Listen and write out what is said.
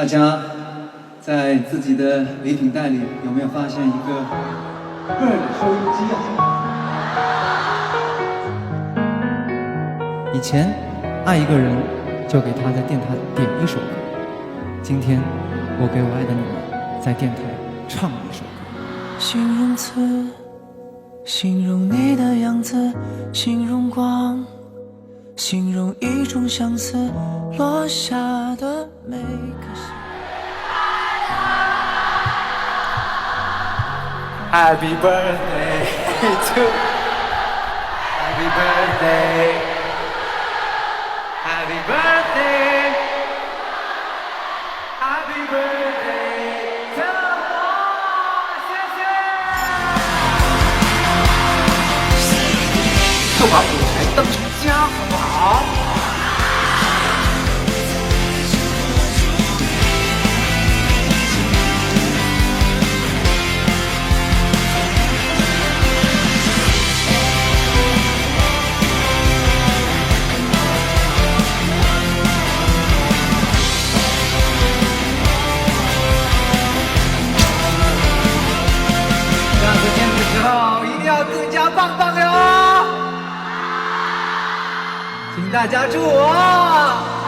家在自己的礼品袋里有没有发现一个个人收音机啊？以前爱一个人就给他在电台点一首歌，今天我给我爱的你在电台唱一首歌。形容词，形容你的样子，形容光，形容一种相思落下的每颗心。Happy birthday to Happy birthday Happy birthday Happy birthday to 我，谢谢。就把舞台当成家好不好？下次见的时候一定要更加棒棒哟！请大家祝我